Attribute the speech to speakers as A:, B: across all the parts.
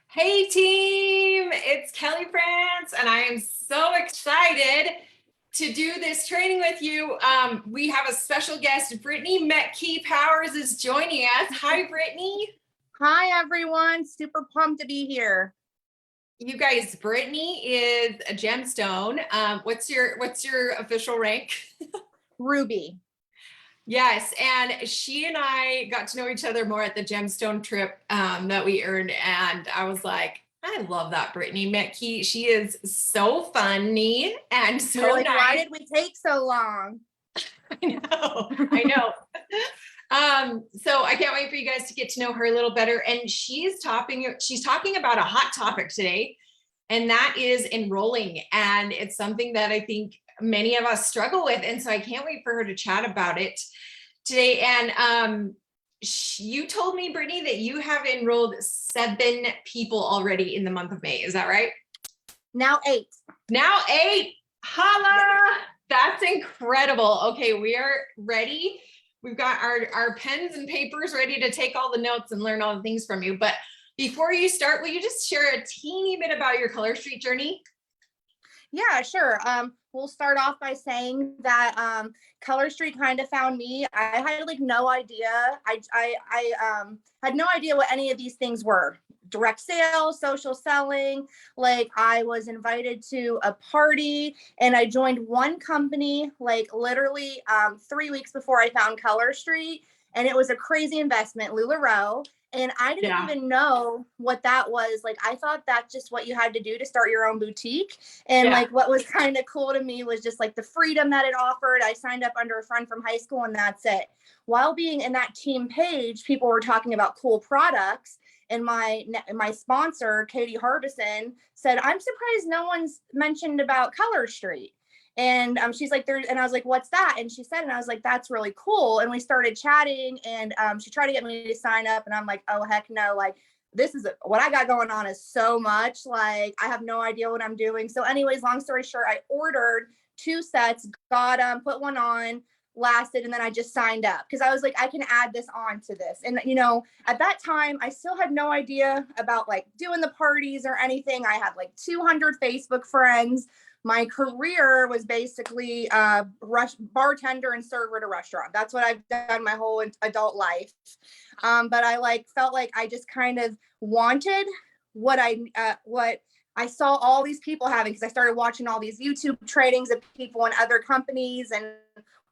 A: Hey team, it's Kelly France, and I am so excited to do this training with you. We have a special guest, Brittney Metke Powers is joining us. Hi, Brittney.
B: Hi, everyone. Super pumped to be here.
A: You guys, Brittney is a gemstone. What's your official rank?
B: Ruby.
A: Yes, and she and I got to know each other more at the gemstone trip that we earned, and I was like, I love that Brittney Metke. She is so funny and so
B: You're like,
A: nice.
B: why did we take so long?
A: I know. So I can't wait for you guys to get to know her a little better. And she's talking about a hot topic today, and that is enrolling. And it's something that I think many of us struggle with. And so I can't wait for her to chat about it today. And you told me, Brittney, that you have enrolled 7 people already in the month of May. Is that right?
B: Now 8.
A: Now 8. Holla! That's incredible. Okay, we are ready. We've got our pens and papers ready to take all the notes and learn all the things from you. But before you start, will you just share a teeny bit about your Color Street journey?
B: Yeah, sure. We'll start off by saying that Color Street kind of found me. I had like no idea. I had no idea what any of these things were. Direct sales, social selling. Like I was invited to a party and I joined one company like literally 3 weeks before I found Color Street. And it was a crazy investment, LuLaRoe. And I didn't even know what that was. Like, I thought that's just what you had to do to start your own boutique. And like, what was kind of cool to me was just like the freedom that it offered. I signed up under a friend from high school and that's it. While being in that team page, people were talking about cool products. And my sponsor, Katie Harbison, said, I'm surprised no one's mentioned about Color Street. And she's like, and I was like, what's that? And she said, and I was like, that's really cool. And we started chatting and she tried to get me to sign up. And I'm like, oh, heck no. Like, this is what I got going on is so much. Like, I have no idea what I'm doing. So anyways, long story short, I ordered 2 sets, got them, put one on, lasted, and then I just signed up because I was like, I can add this on to this. And, you know, at that time, I still had no idea about like doing the parties or anything. I had like 200 Facebook friends. My career was basically bartender and server at a restaurant. That's what I've done my whole adult life. But I like felt like I just kind of wanted what I saw all these people having, because I started watching all these YouTube trainings of people in other companies and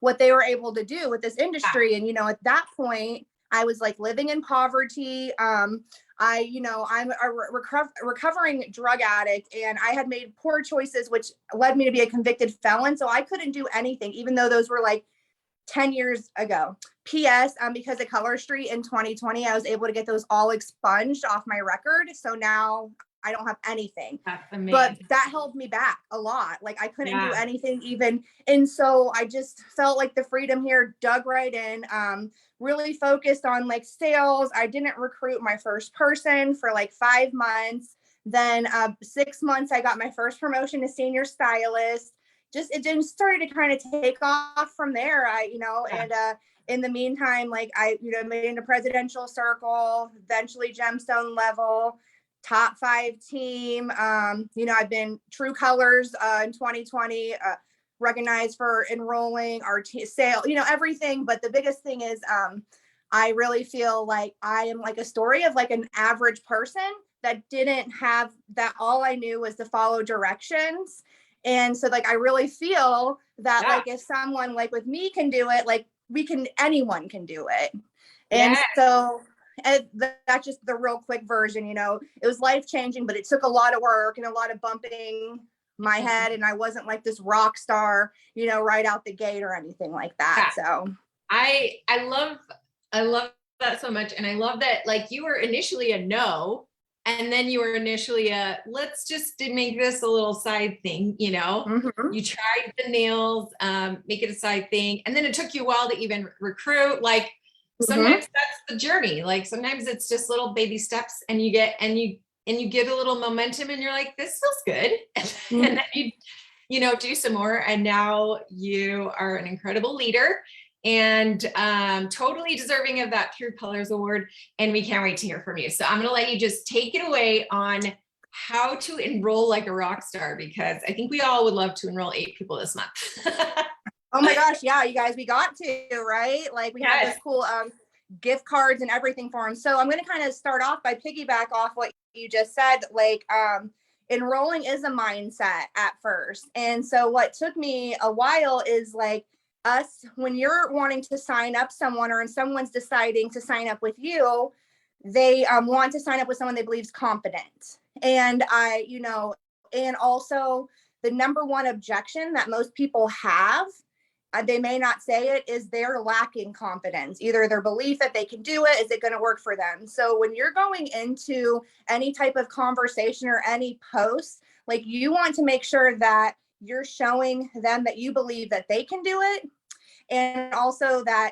B: what they were able to do with this industry. And, you know, at that point, I was like living in poverty. I'm a recovering drug addict, and I had made poor choices, which led me to be a convicted felon. So I couldn't do anything, even though those were like 10 years ago. P.S. Because of Color Street in 2020, I was able to get those all expunged off my record. So now I don't have anything.
A: That's amazing.
B: But that held me back a lot. Like I couldn't do anything even. And so I just felt like the freedom here, dug right in, really focused on like sales. I didn't recruit my first person for like 5 months. Then 6 months, I got my first promotion to senior stylist. It just started to kind of take off from there. And in the meantime, like I, made it into presidential circle, eventually gemstone level, top 5 team. I've been True Colors in 2020, recognized for enrolling, our sale, everything. But the biggest thing is I really feel like I am like a story of like an average person that didn't have that. All I knew was to follow directions. And so like, I really feel that like, if someone like with me can do it, like anyone can do it. And so that's just the real quick version. It was life-changing, but it took a lot of work and a lot of bumping my head. And I wasn't like this rock star, right out the gate or anything like that. So
A: I love that so much. And I love that, like, you were initially a no, and then you were initially let's just make this a little side thing, You tried the nails, make it a side thing. And then it took you a while to even recruit. Like sometimes that's the journey. Like sometimes it's just little baby steps, and you get a little momentum and you're like, this feels good. And then you do some more. And now you are an incredible leader. and totally deserving of that Pure Colors Award. And we can't wait to hear from you. So I'm going to let you just take it away on how to enroll like a rock star, because I think we all would love to enroll 8 people this month.
B: Oh my gosh, yeah, you guys, we got to, right? Like we have this cool gift cards and everything for them. So I'm going to kind of start off by piggyback off what you just said. Like enrolling is a mindset at first. And so what took me a while is like us, when you're wanting to sign up someone or someone's deciding to sign up with you, they want to sign up with someone they believe is competent. And and also the number one objection that most people have, they may not say it, is they're lacking confidence. Either their belief that they can do it, is it going to work for them? So when you're going into any type of conversation or any post, like you want to make sure that you're showing them that you believe that they can do it. And also that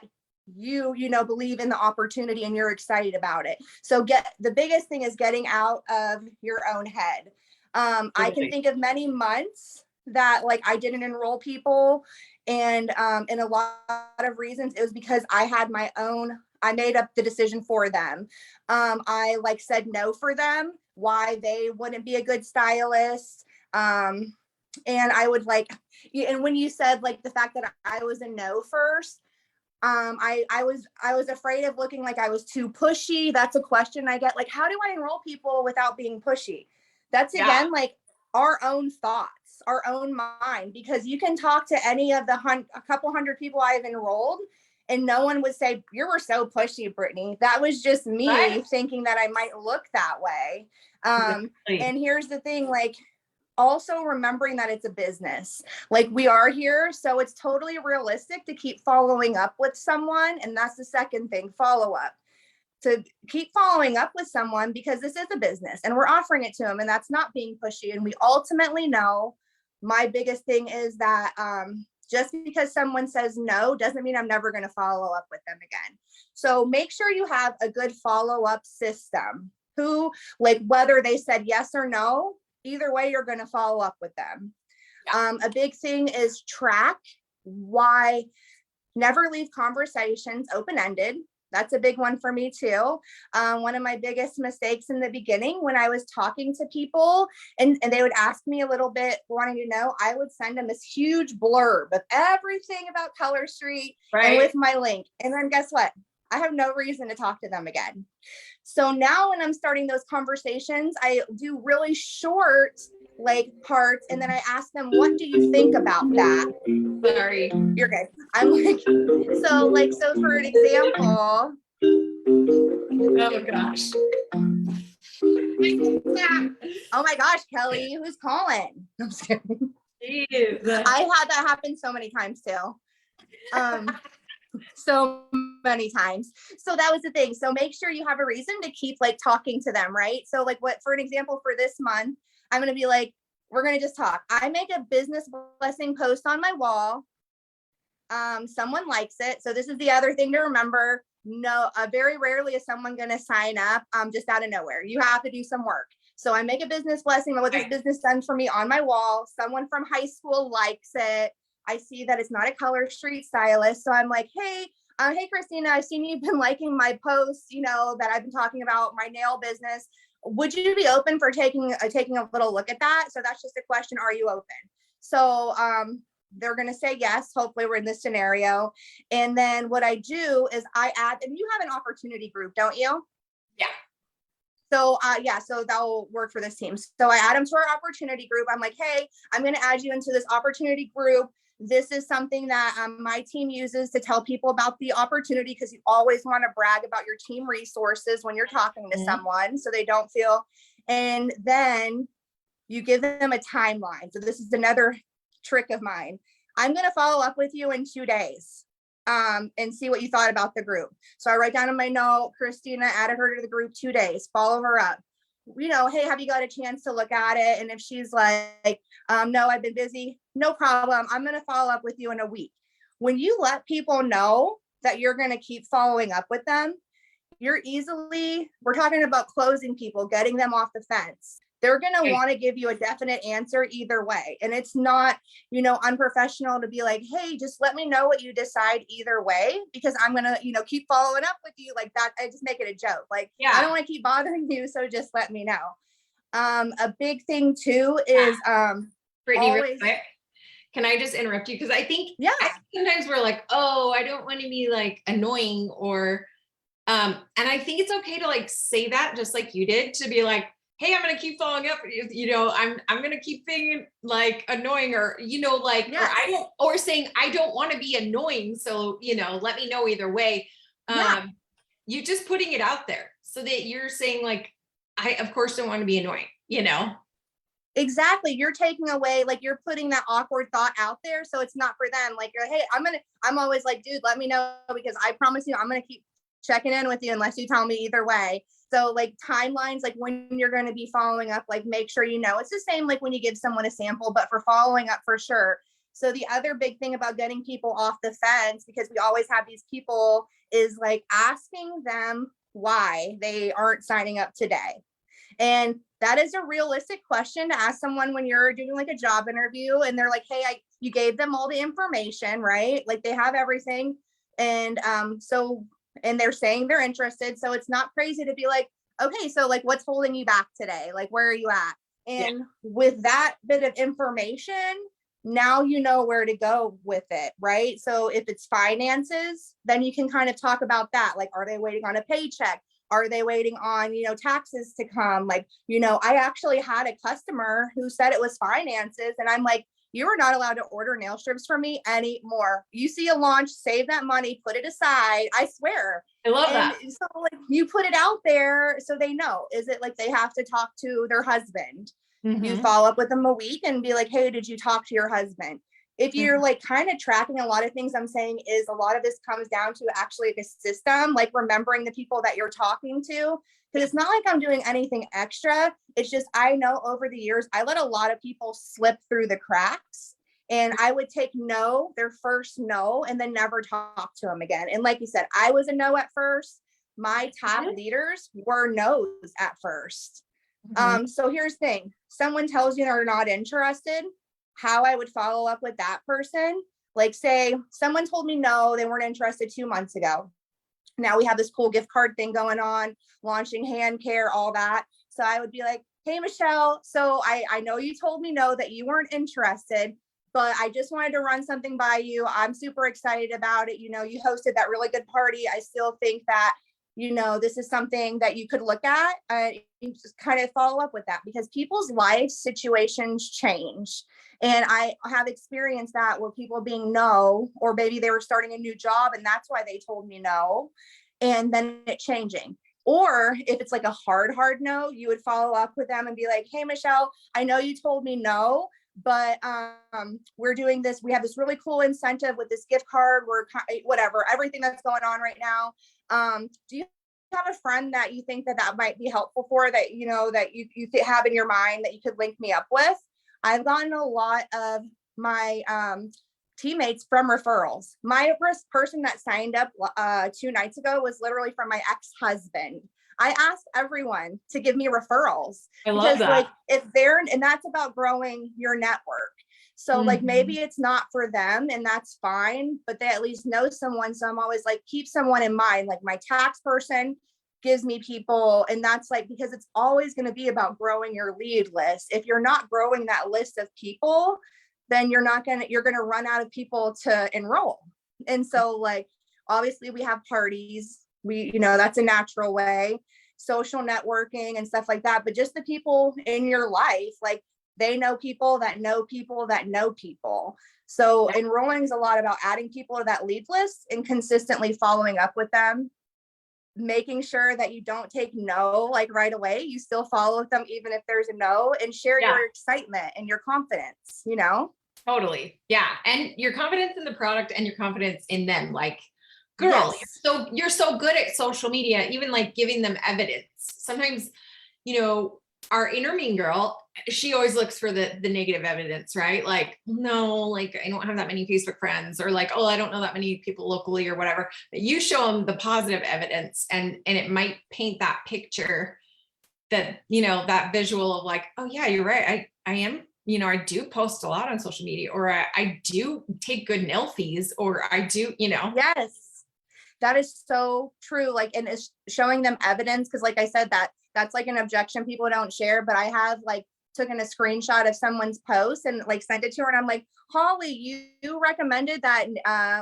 B: you believe in the opportunity and you're excited about it. So the biggest thing is getting out of your own head. I can think of many months that like I didn't enroll people, and a lot of reasons it was because I made up the decision for them. I like said no for them, why they wouldn't be a good stylist. And I would like, and when you said like the fact that I was a no first, I was afraid of looking like I was too pushy. That's a question I get, like, how do I enroll people without being pushy? That's again, like our own thoughts, our own mind, because you can talk to any of the a couple hundred people I've enrolled and no one would say, you were so pushy, Brittney. That was just me thinking that I might look that way. And here's the thing, like, also remembering that it's a business, like we are here. So it's totally realistic to keep following up with someone. And that's the second thing, follow up, to keep following up with someone, because this is a business and we're offering it to them, and that's not being pushy. And we ultimately know, my biggest thing is that just because someone says no doesn't mean I'm never going to follow up with them again. So make sure you have a good follow-up system, who, like, whether they said yes or no, either way, you're going to follow up with them. A big thing is track why. Never leave conversations open-ended. That's a big one for me too. One of my biggest mistakes in the beginning, when I was talking to people and they would ask me a little bit, wanting to know, I would send them this huge blurb of everything about Color Street and with my link. And then guess what? I have no reason to talk to them again. So now when I'm starting those conversations, I do really short like parts, and then I ask them, what do you think about that?
A: Sorry,
B: you're good. I'm like, so for an example,
A: oh gosh,
B: oh my gosh, Kelly, who's calling? I'm just kidding.
A: Jeez.
B: I had that happen so many times too. So many times. So that was the thing. So make sure you have a reason to keep like talking to them, right? So like, what, for an example, for this month, I'm going to be like, we're going to just talk. I make a business blessing post on my wall. Someone likes it. So this is the other thing to remember. No, very rarely is someone going to sign up just out of nowhere. You have to do some work. So I make a business blessing, what this business done for me, on my wall. Someone from high school likes it. I see that it's not a Color Street Stylist. So I'm like, hey, Christina, I've seen you've been liking my posts, that I've been talking about my nail business. Would you be open for taking a little look at that? So that's just a question. Are you open? So they're going to say yes. Hopefully we're in this scenario. And then what I do is I add, and you have an opportunity group, don't you?
A: Yeah.
B: So so that will work for this team. So I add them to our opportunity group. I'm like, hey, I'm going to add you into this opportunity group. This is something that my team uses to tell people about the opportunity, because you always want to brag about your team resources when you're talking to someone, so they don't feel, and then you give them a timeline. So this is another trick of mine. I'm going to follow up with you in 2 days and see what you thought about the group. So I write down in my note, Christina added her to the group 2 days, follow her up. Hey, have you got a chance to look at it? And if she's like, no, I've been busy, no problem. I'm going to follow up with you in a week. When you let people know that you're going to keep following up with them, we're talking about closing people, getting them off the fence. They're going to
A: Right.
B: want to give you a definite answer either way. And it's not, unprofessional to be like, hey, just let me know what you decide either way, because I'm going to, keep following up with you like that. I just make it a joke. Like, I don't
A: Yeah.
B: want to keep bothering you. So just let me know. A big thing too is
A: Brittany, real
B: always,
A: quick, can I just interrupt you? Because
B: yeah,
A: I think sometimes we're like, oh, I don't want to be like annoying or, and I think it's okay to like say that just like you did, to be like, hey, I'm gonna keep following up. I'm gonna keep being like annoying, or like, or
B: yes,
A: I don't, or saying I don't want to be annoying. So let me know either way.
B: yeah.
A: You just putting it out there so that you're saying like, I of course don't want to be annoying.
B: Exactly. You're taking away, like you're putting that awkward thought out there. So it's not for them. Like you're, hey, I'm always like, dude, let me know, because I promise you, I'm going to keep checking in with you unless you tell me either way. So like timelines, like when you're going to be following up, like make sure it's the same like when you give someone a sample, but for following up for sure. So the other big thing about getting people off the fence, because we always have these people, is like asking them why they aren't signing up today. And that is a realistic question to ask someone when you're doing like a job interview and they're like, hey, you gave them all the information, right? Like they have everything. And and they're saying they're interested. So it's not crazy to be like, okay, so like what's holding you back today? Like, where are you at? And with that bit of information, now you know where to go with it, right? So if it's finances, then you can kind of talk about that. Like, are they waiting on a paycheck? Are they waiting on, taxes to come? Like, I actually had a customer who said it was finances. And I'm like, you are not allowed to order nail strips from me anymore. You see a launch, save that money, put it aside. I swear.
A: I love
B: And
A: that.
B: so like you put it out there so they know. Is it like they have to talk to their husband? You follow up with them a week and be like, hey, did you talk to your husband? If you're like kind of tracking a lot of things I'm saying, is a lot of this comes down to actually like a system, like remembering the people that you're talking to. Because it's not like I'm doing anything extra. It's just, I know over the years, I let a lot of people slip through the cracks, and I would take their first no, and then never talk to them again. And like you said, I was a no at first. My top leaders were no's at first. So here's the thing. Someone tells you they're not interested, how I would follow up with that person. Like say someone told me no, they weren't interested 2 months ago. Now we have this cool gift card thing going on, launching hand care, all that. So I would be like, hey, Michelle, so I know you told me no, that you weren't interested, but I just wanted to run something by you. I'm super excited about it. You hosted that really good party. I still think that, this is something that you could look at. You just kind of follow up with that, because people's life situations change. And I have experienced that where people being no, or maybe they were starting a new job and that's why they told me no, and then it changing. Or if it's like a hard no, you would follow up with them and be like, hey, Michelle, I know you told me no, but we're doing this. We have this really cool incentive with this gift card. We're whatever, everything that's going on right now. Do you have a friend that you think that might be helpful for, that, that you have in your mind that you could link me up with? I've gotten a lot of my teammates from referrals. My first person that signed up 2 nights ago was literally from my ex-husband. I asked everyone to give me referrals.
A: I love that.
B: Like if and that's about growing your network. So like maybe it's not for them, and that's fine, but they at least know someone. So I'm always like, keep someone in mind. Like my tax person gives me people, and that's like, because it's always going to be about growing your lead list. If you're not growing that list of people, then you're going to run out of people to enroll. And so like, obviously we have parties, that's a natural way, social networking and stuff like that. But just the people in your life, like they know people that know people that know people. So enrolling is a lot about adding people to that lead list and consistently following up with them, making sure that you don't take no like right away. You still follow with them even if there's a no, and share your excitement and your confidence,
A: Totally. Yeah. And your confidence in the product and your confidence in them. Like, girl, you're so good at social media, even like giving them evidence. Sometimes, our inner mean girl, she always looks for the negative evidence, right? Like, no, like I don't have that many Facebook friends, or like, oh, I don't know that many people locally or whatever. But you show them the positive evidence, and it might paint that picture that, that visual of like, oh yeah, you're right. I am, I do post a lot on social media, or I do take good nail fees, or I do,
B: Yes, that is so true. Like, and it's showing them evidence. Cause like I said, that's like an objection people don't share, but I have like taken a screenshot of someone's post and like sent it to her. And I'm like, Holly, you recommended that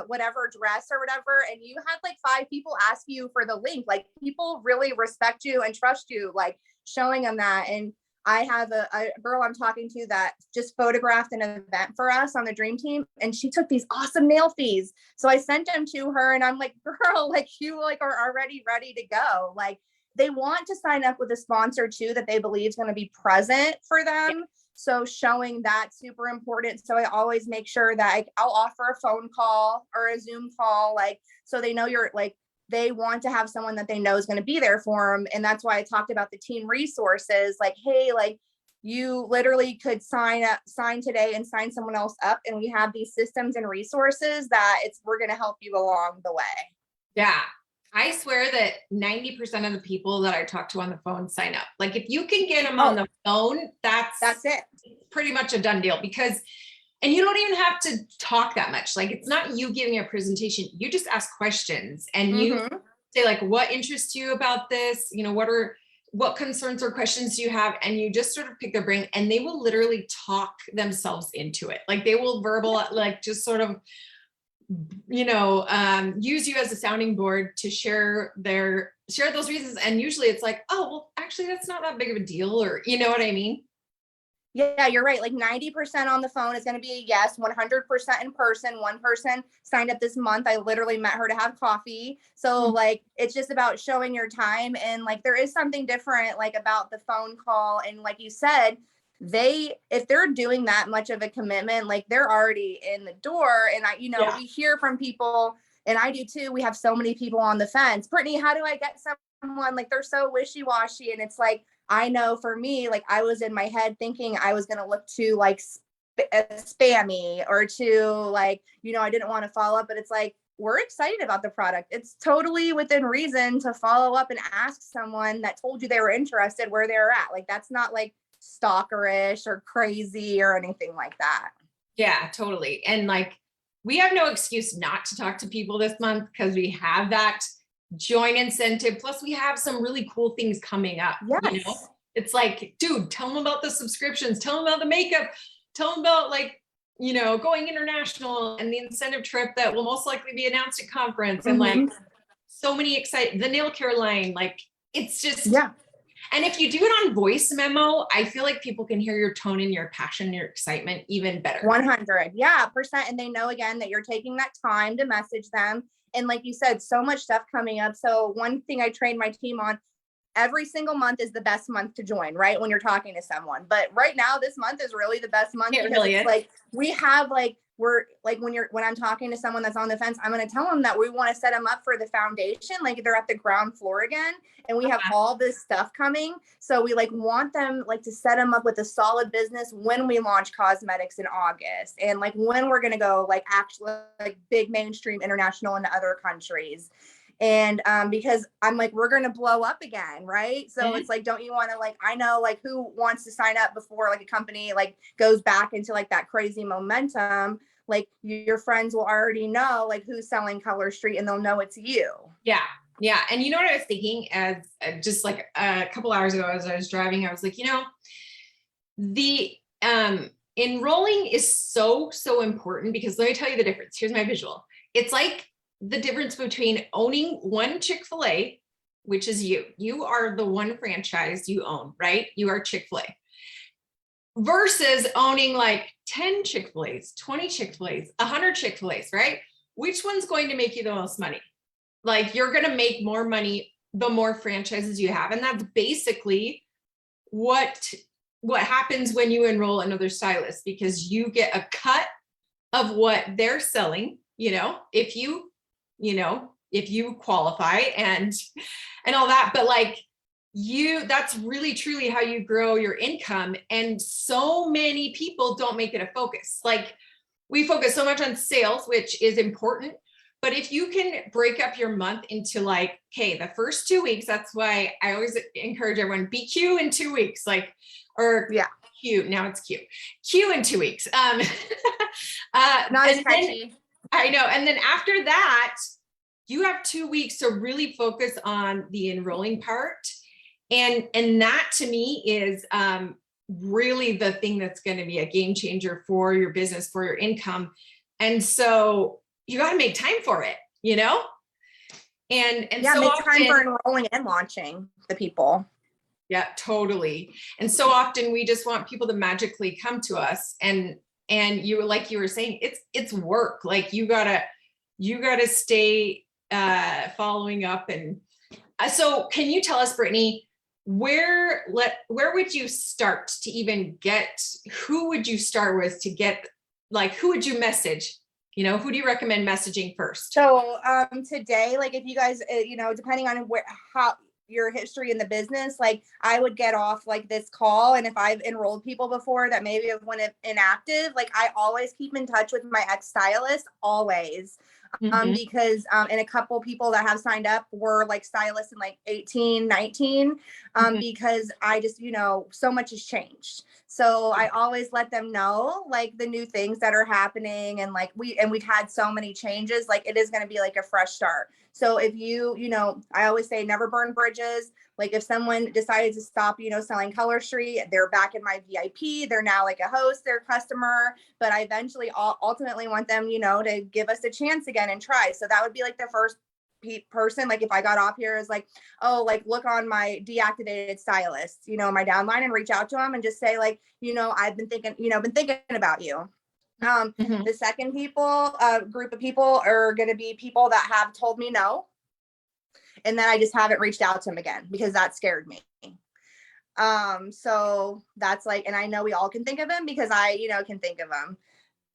B: whatever dress or whatever. And you had like 5 people ask you for the link. Like people really respect you and trust you, like showing them that. And I have a girl I'm talking to that just photographed an event for us on the dream team, and she took these awesome nail fees. So I sent them to her and I'm like, girl, like you like are already ready to go. Like they want to sign up with a sponsor too, that they believe is going to be present for them. Yeah. So showing that super important. So I always make sure that I'll offer a phone call or a Zoom call, like, so they know you're like, they want to have someone that they know is going to be there for them. And that's why I talked about the team resources. Like, hey, like you literally could sign today and sign someone else up. And we have these systems and resources that we're going to help you along the way.
A: Yeah. I swear that 90% of the people that I talk to on the phone sign up. Like if you can get them on the phone, that's it. Pretty much a done deal, because, and you don't even have to talk that much. Like it's not you giving a presentation. You just ask questions and you say like, what interests you about this? What concerns or questions do you have? And you just sort of pick their brain, and they will literally talk themselves into it. Like they will like just sort of, use you as a sounding board to share those reasons. And usually it's like, oh, well, actually that's not that big of a deal, or you know what I mean?
B: Yeah, you're right. Like 90% on the phone is going to be a yes, 100% in person. One person signed up this month. I literally met her to have coffee. So like, it's just about showing your time. And like, there is something different like about the phone call. And like you said, if they're doing that much of a commitment, like they're already in the door. And we hear from people, and I do too. We have so many people on the fence. Brittney, how do I get someone? Like they're so wishy-washy. And it's like, I know for me, like I was in my head thinking I was going to look too like spammy or too like, I didn't want to follow up, but it's like, we're excited about the product. It's totally within reason to follow up and ask someone that told you they were interested where they're at. Like, that's not like stalkerish or crazy or anything like that.
A: Yeah, totally. And like, we have no excuse not to talk to people this month because we have that join incentive. Plus we have some really cool things coming up.
B: Yes.
A: It's like, dude, tell them about the subscriptions, tell them about the makeup, tell them about like, going international and the incentive trip that will most likely be announced at conference. And like so many the nail care line, like it's just, And if you do it on voice memo, I feel like people can hear your tone and your passion, your excitement even better.
B: 100. Yeah, percent. And they know again that you're taking that time to message them. And like you said, so much stuff coming up. So one thing I trained my team on, every single month is the best month to join, right? When you're talking to someone. But right now, this month is really the best month.
A: It really is.
B: Like we have we're like when I'm talking to someone that's on the fence, I'm going to tell them that we want to set them up for the foundation. Like they're at the ground floor again, and we have all this stuff coming. So we like want them like to set them up with a solid business when we launch cosmetics in August, and like when we're going to go like actually like big mainstream international into other countries. And because I'm like, we're going to blow up again. Right. So it's like, don't you want to like, I know like who wants to sign up before like a company like goes back into like that crazy momentum. Like your friends will already know like who's selling Color Street, and they'll know it's you.
A: Yeah. Yeah. And you know what I was thinking as just like a couple hours ago, as I was driving, I was like, the enrolling is so important, because let me tell you the difference. Here's my visual. It's like the difference between owning one Chick-fil-A, which is you are the one franchise you own, right? You are Chick-fil-A, versus owning like 10 Chick-fil-A's, 20 Chick-fil-A's, 100 Chick-fil-A's, right? Which one's going to make you the most money? Like you're going to make more money the more franchises you have. And that's basically what happens when you enroll another stylist, because you get a cut of what they're selling, if you qualify and all that, but like that's really truly how you grow your income. And so many people don't make it a focus. Like we focus so much on sales, which is important, But if you can break up your month into like, okay, the first 2 weeks, that's why I always encourage everyone, be Q in 2 weeks, like, or
B: Yeah.
A: Q, now it's Q. Q in 2 weeks.
B: Not as
A: and then,
B: catchy.
A: I know. And then after that, you have 2 weeks to really focus on the enrolling part. And that to me is really the thing that's going to be a game changer for your business, for your income. And so you got to make time for it, you know? And
B: Yeah,
A: so
B: make
A: often,
B: time for enrolling and launching the people.
A: yeah, totally. And so often we just want people to magically come to us, and you, like you were saying, it's work. Like you gotta stay following up. And so can you tell us, Brittney, where would you start to even get, who would you start with to get, like, who would you message? You know, who do you recommend messaging first?
B: So today, like if you guys, depending on how your history in the business, like I would get off like this call, and if I've enrolled people before that maybe have went inactive, like I always keep in touch with my ex-stylist, always. Because and a couple people that have signed up were like stylists in like 18, 19, because I just, so much has changed. So I always let them know like the new things that are happening, and like we've had so many changes, like it is going to be like a fresh start. So if I always say never burn bridges. Like if someone decided to stop, selling Color Street, they're back in my VIP. They're now like a host, they're a customer, but I eventually ultimately want them, to give us a chance again and try. So that would be like the first person. Like if I got off here is like, oh, like look on my deactivated stylist, my downline, and reach out to them and just say like, I've been thinking about you. The second group of people are going to be people that have told me no. And then I just haven't reached out to them again because that scared me. So that's like, and I know we all can think of him because I, can think of him.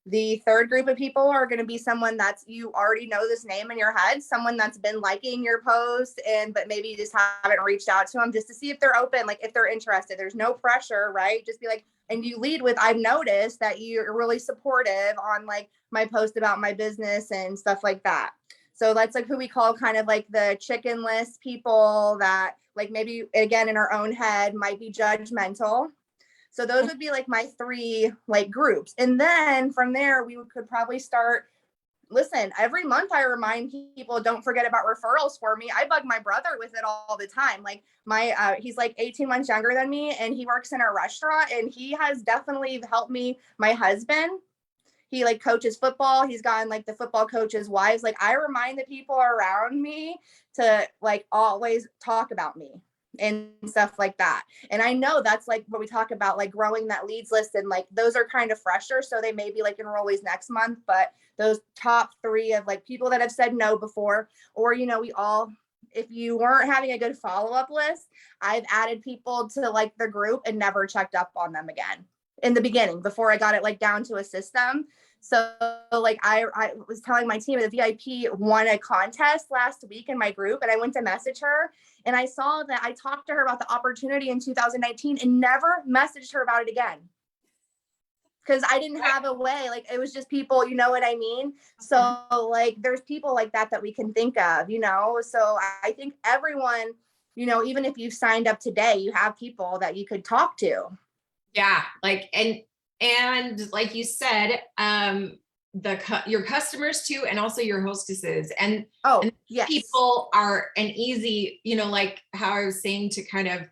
B: The third group of people are going to be someone that's, you already know this name in your head, someone that's been liking your post, but maybe you just haven't reached out to them just to see if they're open, like if they're interested. There's no pressure, right? Just be like, and you lead with, I've noticed that you're really supportive on like my post about my business and stuff like that. So that's like who we call kind of like the chicken list people that like maybe again in our own head might be judgmental. So those would be like my three like groups. And then from there, we could probably start, listen, every month I remind people, don't forget about referrals for me. I bug my brother with it all the time. Like he's like 18 months younger than me, and he works in a restaurant, and he has definitely helped me. My husband, he like coaches football. He's gotten like the football coaches' wives. Like I remind the people around me to like always talk about me and stuff like that. And I know that's like what we talk about, like growing that leads list, and like those are kind of fresher. So they may be like enrollees next month, but those top three of like people that have said no before, or, if you weren't having a good follow-up list, I've added people to like the group and never checked up on them again in the beginning before I got it like down to a system. So like I was telling my team, the VIP won a contest last week in my group, and I went to message her, and I saw that I talked to her about the opportunity in 2019 and never messaged her about it again. Because I didn't have a way, like it was just people, you know what I mean? So like there's people like that we can think of, So I think everyone, even if you've signed up today, you have people that you could talk to.
A: Yeah, like, and like you said, your customers too, and also your hostesses, and
B: yes,
A: people are an easy, like how I was saying, to kind of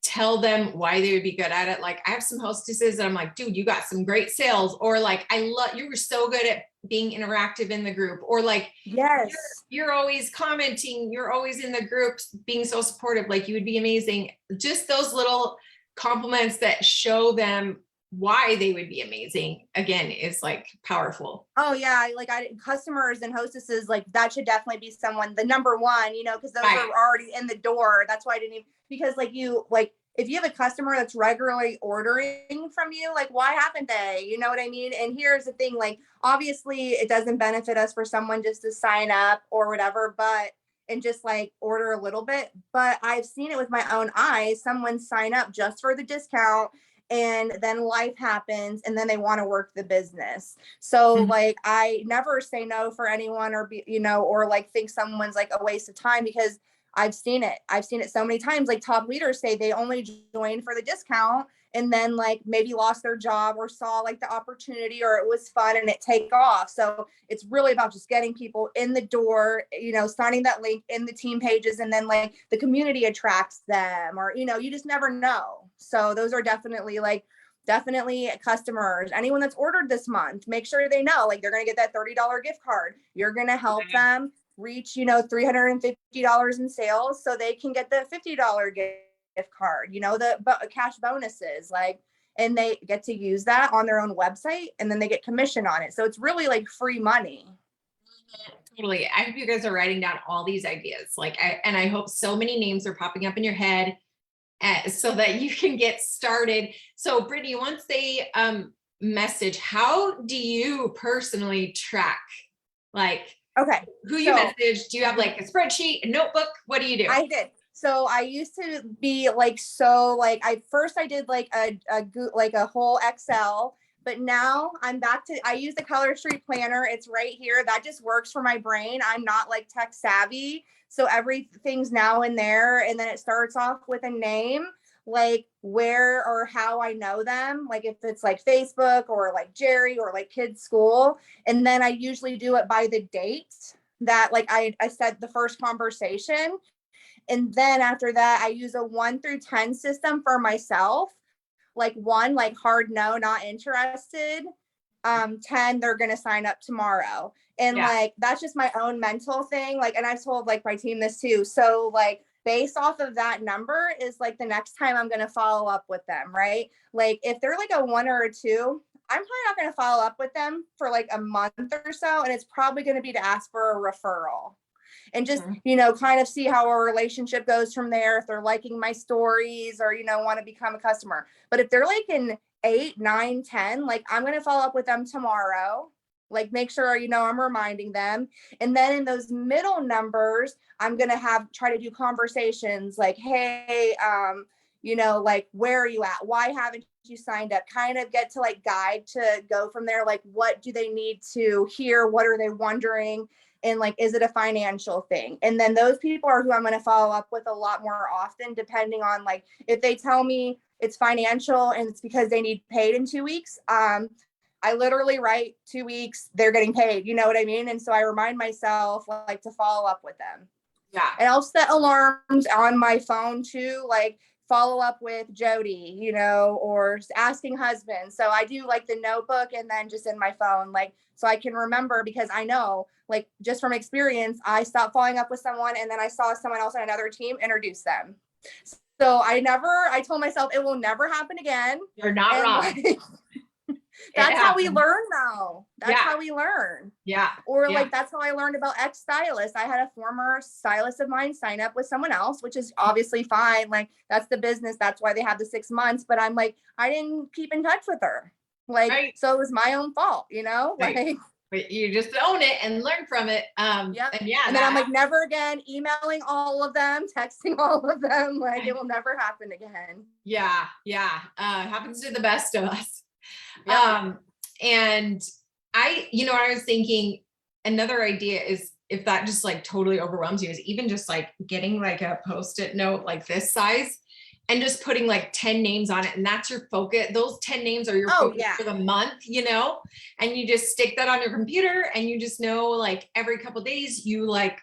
A: tell them why they would be good at it. Like I have some hostesses that I'm like, dude, you got some great sales, or like, you were so good at being interactive in the group, or like,
B: yes,
A: you're always commenting, you're always in the groups being so supportive, like you would be amazing. Just those little compliments that show them why they would be amazing, again, is like powerful.
B: Oh yeah, like customers and hostesses, like that should definitely be someone, the number one, because those are already in the door. That's why I didn't even, because if you have a customer that's regularly ordering from you, like why haven't they? You know what I mean? And here's the thing, like obviously it doesn't benefit us for someone just to sign up or whatever, and just like order a little bit. But I've seen it with my own eyes. Someone sign up just for the discount and then life happens and then they want to work the business. So like I never say no for anyone or be, you know, or like think someone's like a waste of time, because I've seen it. I've seen it so many times. Like top leaders say they only joined for the discount and then like maybe lost their job or saw like the opportunity or it was fun and it take off. So it's really about just getting people in the door, you know, signing that link in the team pages, and then like the community attracts them, or, you know, you just never know. So those are definitely customers. Anyone that's ordered this month, make sure they know like they're going to get that $30 gift card. You're going to help them reach, you know, $350 in sales so they can get the $50 gift card, you know, the cash bonuses, like, and they get to use that on their own website and then they get commission on it. So it's really like free money.
A: Totally. I hope you guys are writing down all these ideas. Like, I hope so many names are popping up in your head so that you can get started. So Brittney, once they message, how do you personally track, like,
B: okay,
A: who you message? Do you have like a spreadsheet, a notebook? What do you do?
B: I did. So I used to be like, so like I did like a whole Excel, but now I'm back to, I use the Color Street planner. It's right here. That just works for my brain. I'm not like tech savvy. So everything's now in there. And then it starts off with a name, like where or how I know them. Like if it's like Facebook or like Jerry or like kids school. And then I usually do it by the date that like I said the first conversation. And then after that, I use a 1 through 10 system for myself. Like 1, like hard no, not interested. 10, they're going to sign up tomorrow. And like, that's just my own mental thing. Like, and I've told like my team this too. So like based off of that number is like the next time I'm going to follow up with them, right? Like if they're like a 1 or a 2, I'm probably not going to follow up with them for like a month or so. And it's probably going to be to ask for a referral. And just, you know, kind of see how our relationship goes from there. If they're liking my stories or, you know, want to become a customer. But if they're like in 8, 9, 10, like I'm going to follow up with them tomorrow. Like make sure, you know, I'm reminding them. And then in those middle numbers, I'm going to try to do conversations like, hey, you know, like, where are you at? Why haven't you signed up? Kind of get to like guide to go from there. Like, what do they need to hear? What are they wondering? And like, is it a financial thing? And then those people are who I'm going to follow up with a lot more often, depending on like, if they tell me it's financial and it's because they need paid in 2 weeks. I literally write 2 weeks, they're getting paid. You know what I mean? And so I remind myself like to follow up with them.
A: Yeah.
B: And I'll set alarms on my phone too, like follow up with Jody, you know, or asking husband. So I do like the notebook and then just in my phone, like, so I can remember, because I know like just from experience, I stopped following up with someone and then I saw someone else on another team introduce them. So I told myself it will never happen again.
A: You're not wrong.
B: Like, that's how we learn though. That's how we learn.
A: Yeah.
B: Or like, that's how I learned about ex-stylists. I had a former stylist of mine sign up with someone else, which is obviously fine. Like that's the business. That's why they have the 6 months. But I'm like, I didn't keep in touch with her. Like, so it was my own fault, you know, like.
A: But you just own it and learn from it. And
B: then I'm like, never again, emailing all of them, texting all of them. Like it will never happen again.
A: Yeah. Happens to the best of us. And I was thinking another idea is, if that just like totally overwhelms you, is even just like getting like a Post-it note like this size and just putting like 10 names on it. And that's your focus. Those 10 names are your focus for the month, you know, and you just stick that on your computer and you just know, like every couple of days you like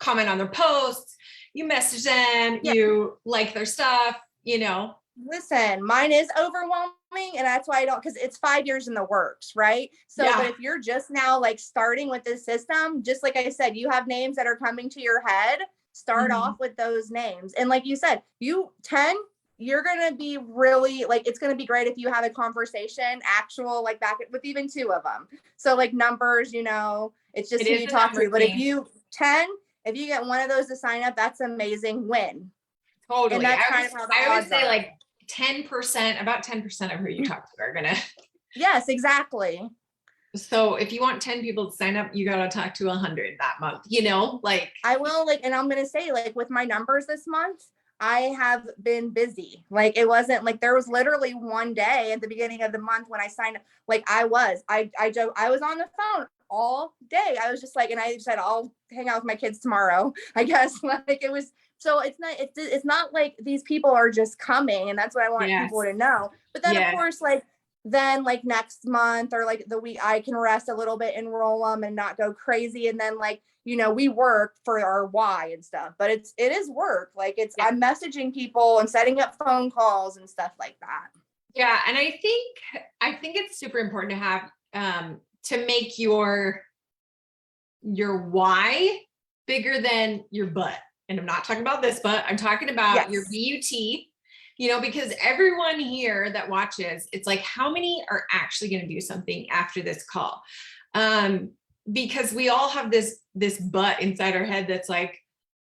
A: comment on their posts, you message them, you like their stuff, you know.
B: Listen, mine is overwhelming, and that's why I don't, because it's 5 years in the works, right? So, but if you're just now like starting with this system, just like I said, you have names that are coming to your head, start off with those names. And like you said, 10, you're going to be really like, it's going to be great if you have a conversation, actual, like back with even 2 of them. So like numbers, you know, it's just who you talk to. But if you get one of those to sign up, that's amazing win.
A: Totally.
B: And that's kind of how
A: I would say like 10%, about 10% of who you talk to are gonna.
B: Yes, exactly.
A: So if you want 10 people to sign up, you got to talk to 100 that month, you know, like.
B: I will, like, and I'm going to say like with my numbers this month, I have been busy. Like it wasn't like there was literally one day at the beginning of the month when I signed up, like I was on the phone all day. I was just like, and I said, I'll hang out with my kids tomorrow, I guess. Like it was, so it's not like these people are just coming, and that's what I want people
A: Yes.
B: to know. But then of
A: Yeah.
B: course, like then like next month or like the week I can rest a little bit, enroll them and not go crazy. And then like, we work for our why and stuff, but it is work. Like
A: Yeah.
B: I'm messaging people and setting up phone calls and stuff like that.
A: Yeah. And I think it's super important to have, to make your why bigger than your butt. And I'm not talking about this, but I'm talking about your BUT, because everyone here that watches, it's like, how many are actually going to do something after this call? Because we all have this but inside our head that's like,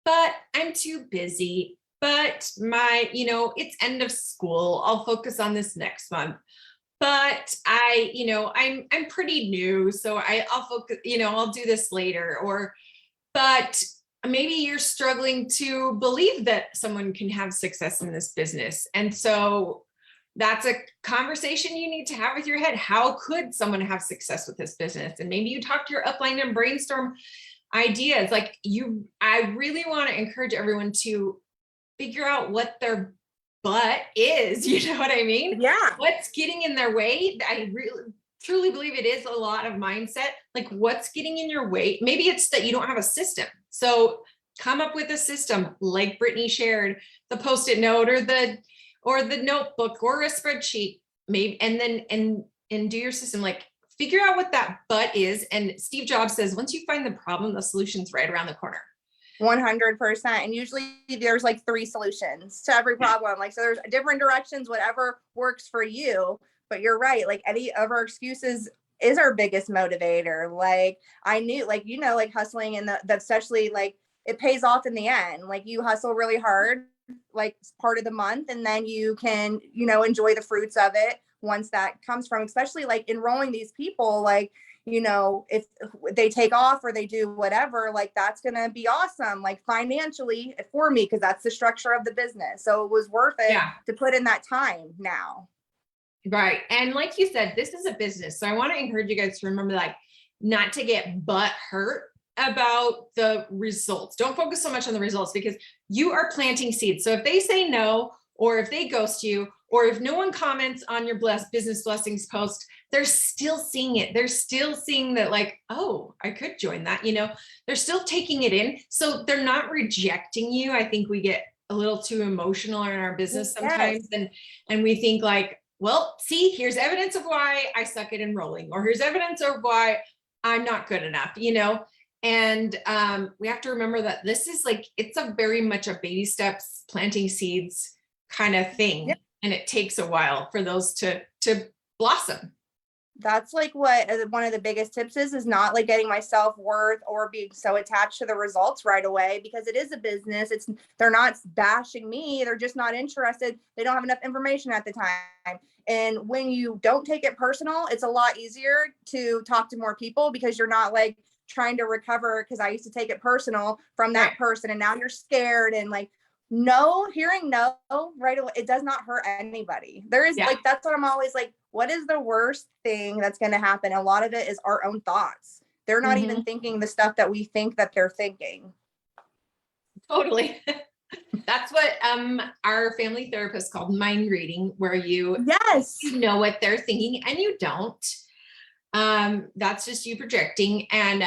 A: but I'm too busy, but it's end of school, I'll focus on this next month. But I'm pretty new, so I'll focus, I'll do this later. Or but maybe you're struggling to believe that someone can have success in this business, and so that's a conversation you need to have with your head. How could someone have success with this business? And maybe you talk to your upline and brainstorm ideas. Like I really want to encourage everyone to figure out what their butt is. You know what I mean?
B: Yeah.
A: What's getting in their way? I really truly believe it is a lot of mindset. Like what's getting in your way? Maybe it's that you don't have a system. So come up with a system like Brittney shared, the Post-it note or the notebook or a spreadsheet, maybe, and then and do your system. Like figure out what that but is. And Steve Jobs says, once you find the problem, the solution's right around the corner.
B: 100%. And usually there's like 3 solutions to every problem. Like, so there's different directions, whatever works for you. But you're right. Like any of our excuses is our biggest motivator. Like I knew, like, like hustling and that especially like it pays off in the end. Like you hustle really hard, like part of the month, and then you can, enjoy the fruits of it once that comes from, especially like enrolling these people, like, if they take off or they do whatever, like that's going to be awesome, like financially for me, because that's the structure of the business. So it was worth it to put in that time now.
A: Right. And like you said, this is a business. So I want to encourage you guys to remember, like, not to get butt hurt about the results. Don't focus so much on the results, because you are planting seeds. So if they say no, or if they ghost you, or if no one comments on your business blessings post, they're still seeing it. They're still seeing that, like, oh, I could join that, they're still taking it in. So they're not rejecting you. I think we get a little too emotional in our business sometimes. And we think like, well, see, here's evidence of why I suck at enrolling, or here's evidence of why I'm not good enough, And we have to remember that this is like, it's a very much a baby steps, planting seeds kind of thing.
B: Yeah.
A: And it takes a while for those to blossom.
B: That's like what one of the biggest tips is not like getting my self-worth or being so attached to the results right away, because it is a business. They're not bashing me. They're just not interested. They don't have enough information at the time. And when you don't take it personal, it's a lot easier to talk to more people, because you're not like trying to recover. Because I used to take it personal from that person, and now you're scared, and like, hearing no right away, it does not hurt anybody. There is like, that's what I'm always like, what is the worst thing that's going to happen? A lot of it is our own thoughts. They're not even thinking the stuff that we think that they're thinking. Totally.
A: That's what our family therapist called mind reading, where you know what they're thinking and you don't. That's just you projecting. And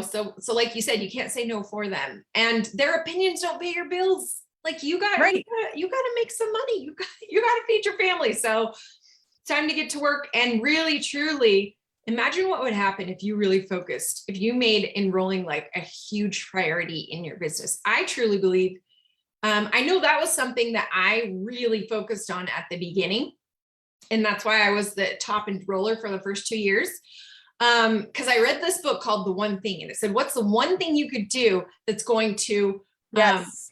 A: so like you said, you can't say no for them, and their opinions don't pay your bills. Like you got to make some money. You got to feed your family. So it's time to get to work and really, truly imagine what would happen if you really focused, if you made enrolling like a huge priority in your business. I truly believe, I know that was something that I really focused on at the beginning. And that's why I was the top enroller for the first 2 years. Because I read this book called The One Thing, and it said, what's the one thing you could do that's going to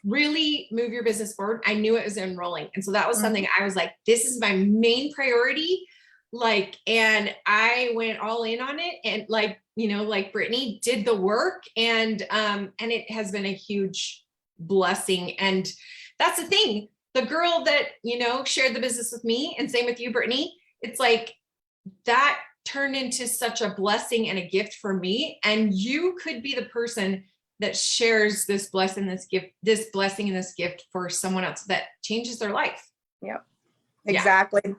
A: really move your business forward? I knew it was enrolling. And so that was something I was like, this is my main priority. Like, and I went all in on it, and like, like Brittney did the work, and it has been a huge blessing. And that's the thing. The girl that, you know, shared the business with me, and same with you, Brittney, it's like that turned into such a blessing and a gift for me. And you could be the person that shares this blessing, this blessing and this gift for someone else that changes their life.
B: Yep. Exactly. Yeah.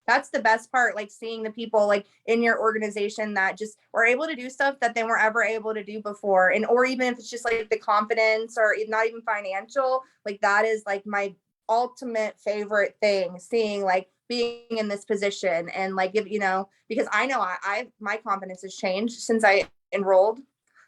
B: That's the best part, like seeing the people like in your organization that just were able to do stuff that they weren't ever able to do before. And, or even if it's just like the confidence or not even financial, like that is like my ultimate favorite thing, seeing like being in this position and like, you know, because I know my confidence has changed since I enrolled.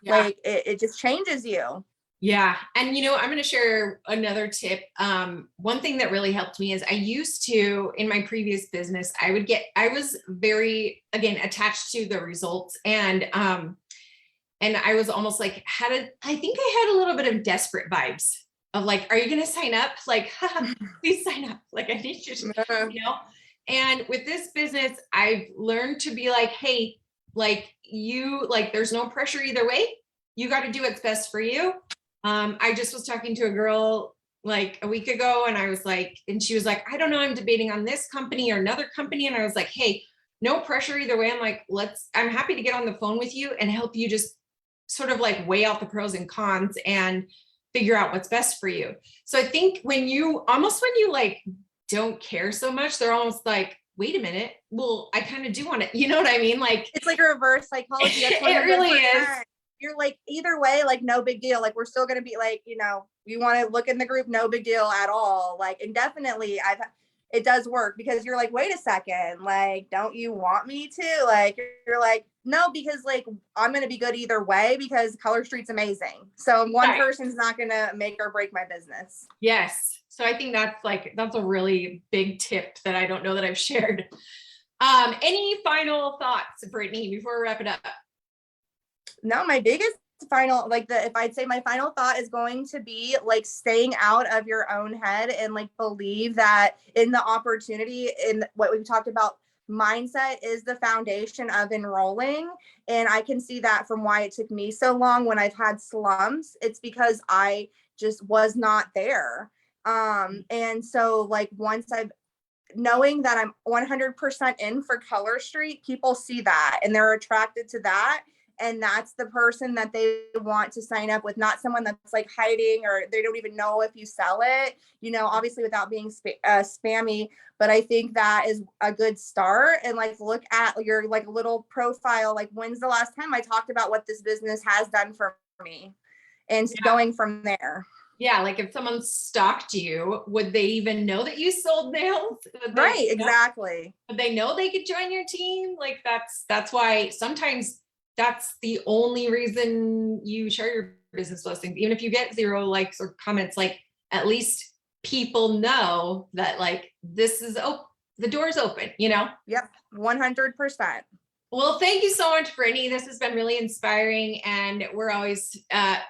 B: Yeah. Like it just changes you.
A: Yeah. And, you know, I'm going to share another tip. One thing that really helped me is I used to, in my previous business, I was very, again, attached to the results. And I was almost like, I think I had a little bit of desperate vibes of like, are you going to sign up? Like, please sign up. Like, I need you to, you know? And with this business, I've learned to be like, hey, like there's no pressure either way. You got to do what's best for you. I just was talking to a girl like a week ago, and I was like, and she was like, I don't know, I'm debating on this company or another company. And I was like, hey, no pressure either way. I'm like, I'm happy to get on the phone with you and help you just sort of like weigh out the pros and cons and figure out what's best for you. So I think when you like don't care so much, they're almost like, wait a minute, well, I kind of do want to, you know what I mean? Like
B: it's like a reverse psychology. That's
A: it really is.
B: You're like, either way, like no big deal. Like we're still going to be like, you know, you want to look in the group, no big deal at all. Like, and definitely it does work because you're like, wait a second, like, don't you want me to? Like, you're like, no, because like, I'm going to be good either way because Color Street's amazing. So one person's not going to make or break my business.
A: Yes. So I think that's a really big tip that I don't know that I've shared. Any final thoughts, Brittney, before we wrap it up?
B: No, my biggest final, if I'd say my final thought is going to be like staying out of your own head and like believe that in the opportunity, in what we've talked about, mindset is the foundation of enrolling. And I can see that from why it took me so long when I've had slumps. It's because I just was not there. And so like once knowing that I'm 100% in for Color Street, people see that and they're attracted to that. And that's the person that they want to sign up with, not someone that's like hiding or they don't even know if you sell it, you know, obviously without being spammy. But I think that is a good start. And like, look at your like little profile, like when's the last time I talked about what this business has done for me and going from there.
A: Yeah, like if someone stalked you, would they even know that you sold nails?
B: Right, exactly.
A: Would they know they could join your team? Like that's why sometimes that's the only reason you share your business listings. Even if you get 0 likes or comments, like at least people know that like this is the door's open, you know?
B: Yep, 100%.
A: Well, thank you so much, Brittney. This has been really inspiring, and we're always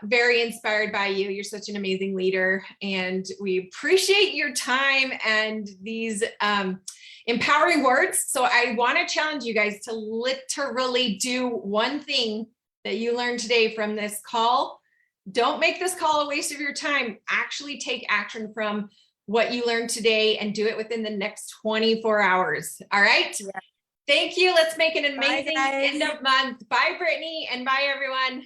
A: very inspired by you. You're such an amazing leader, and we appreciate your time and these empowering words. So I want to challenge you guys to literally do one thing that you learned today from this call. Don't make this call a waste of your time. Actually take action from what you learned today and do it within the next 24 hours. All right. Yeah. Thank you. Let's make an amazing end of month. Bye, Brittney, and bye, everyone.